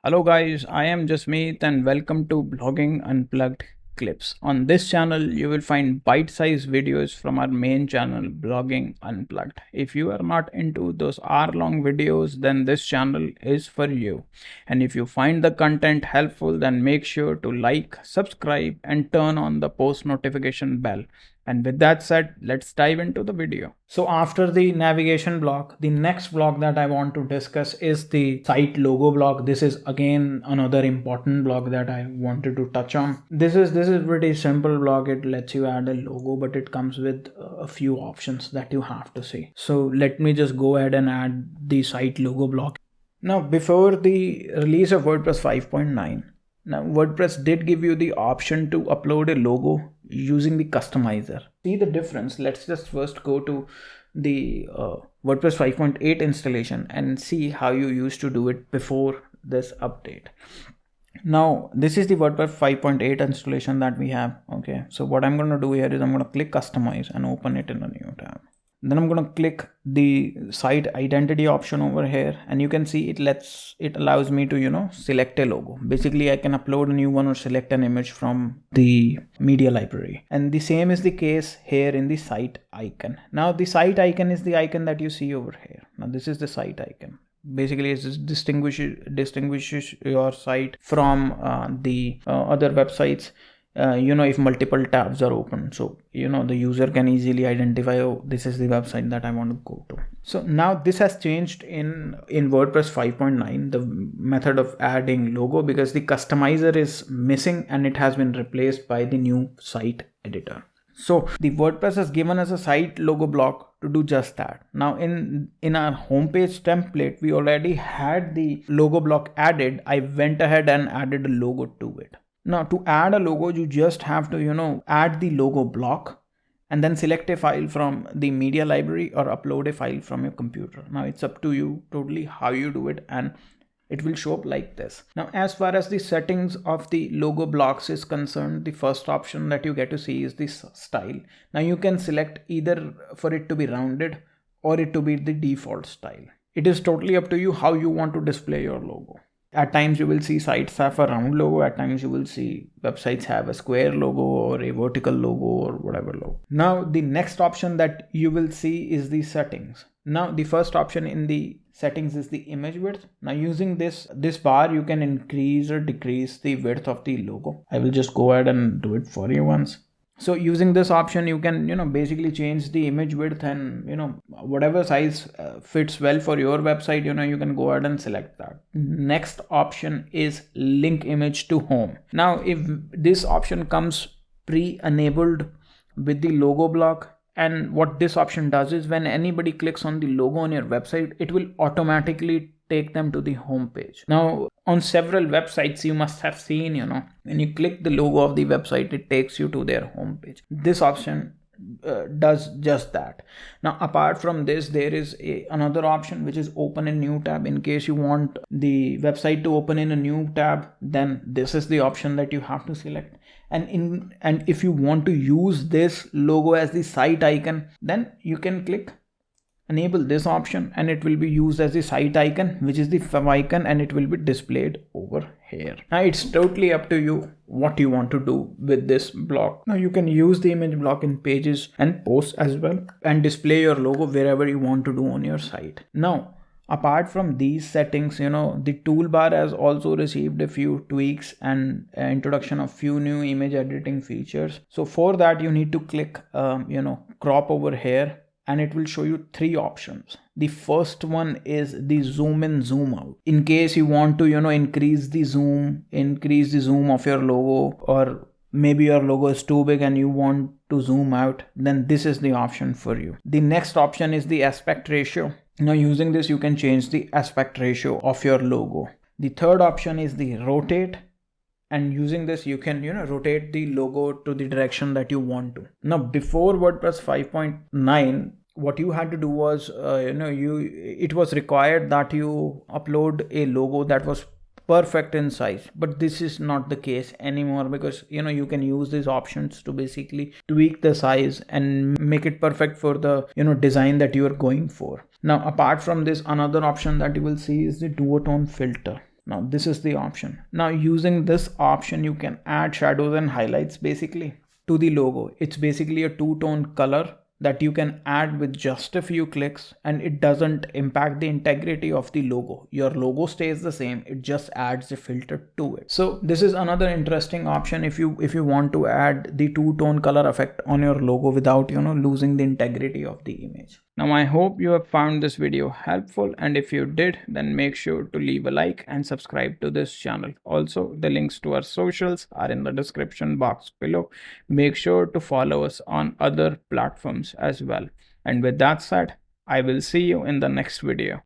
Hello guys, I am Jasmeet and welcome to Blogging Unplugged Clips. On this channel, you will find bite-sized videos from our main channel, Blogging Unplugged. If you are not into those hour-long videos, then this channel is for you. And if you find the content helpful, then make sure to like, subscribe, and turn on the post notification bell. And with that said, let's dive into the video. So after the navigation block, the next block that I want to discuss is the site logo block. This is again another important block that I wanted to touch on. This is pretty simple block. It lets you add a logo, but it comes with a few options that you have to see. So let me just go ahead and add the site logo block. Now before the release of WordPress 5.9, now WordPress did give you the option to upload a logo using the customizer. See the difference. Let's just first go to the WordPress 5.8 installation and see how you used to do it before this update. Now this is the WordPress 5.8 installation that we have. Okay, so what I'm going to do here is I'm going to click customize and open it in a new tab. Then I'm going to click the site identity option over here, and you can see it allows me to select a logo. Basically I can upload a new one or select an image from the media library, and the same is the case here in the site icon. Now the site icon is the icon that you see over here. Now this is the site icon. Basically it distinguishes your site from the other websites. If multiple tabs are open, so the user can easily identify, oh, this is the website that I want to go to. So now this has changed in WordPress 5.9, the method of adding logo, because the customizer is missing and it has been replaced by the new site editor. So the WordPress has given us a site logo block to do just that. Now in our homepage template, we already had the logo block added. I went ahead and added a logo to it. Now to add a logo, you just have to add the logo block and then select a file from the media library or upload a file from your computer. Now it's up to you totally how you do it, and it will show up like this. Now as far as the settings of the logo blocks is concerned, the first option that you get to see is this style. Now you can select either for it to be rounded or it to be the default style. It is totally up to you how you want to display your logo. At times you will see sites have a round logo, at times you will see websites have a square logo or a vertical logo or whatever logo. Now the next option that you will see is the settings. Now the first option in the settings is the image width. Now using this bar, you can increase or decrease the width of the logo. I will just go ahead and do it for you once. So using this option, you can basically change the image width, and whatever size fits well for your website, you can go ahead and select that. Next option is link image to home. Now if this option comes pre-enabled with the logo block, and what this option does is when anybody clicks on the logo on your website, it will automatically take them to the home page. Now on several websites you must have seen, when you click the logo of the website, it takes you to their home page. This option does just that. Now apart from this, there is another option which is open a new tab. In case you want the website to open in a new tab, then this is the option that you have to select. And if you want to use this logo as the site icon, then you can click enable this option and it will be used as the site icon, which is the favicon, and it will be displayed over here. Now it's totally up to you what you want to do with this block. Now you can use the image block in pages and posts as well, and display your logo wherever you want to do on your site. Now apart from these settings, the toolbar has also received a few tweaks and introduction of few new image editing features. So for that you need to click crop over here, and it will show you three options. The first one is the zoom in, zoom out. In case you want to increase the zoom of your logo, or maybe your logo is too big and you want to zoom out, then this is the option for you. The next option is the aspect ratio. Now using this, you can change the aspect ratio of your logo. The third option is the rotate, and using this you can rotate the logo to the direction that you want to. Now before WordPress 5.9, what you had to do was it was required that you upload a logo that was perfect in size, but this is not the case anymore, because you can use these options to basically tweak the size and make it perfect for the design that you are going for. Now apart from this, another option that you will see is the duotone filter. Now this is the option. Now using this option, you can add shadows and highlights basically to the logo. It's basically a two-tone color that you can add with just a few clicks, and it doesn't impact the integrity of the logo. Your logo stays the same, it just adds a filter to it. So this is another interesting option if you want to add the two-tone color effect on your logo without losing the integrity of the image. Now I hope you have found this video helpful, and if you did, then make sure to leave a like and subscribe to this channel. Also, the links to our socials are in the description box below. Make sure to follow us on other platforms as well. And with that said, I will see you in the next video.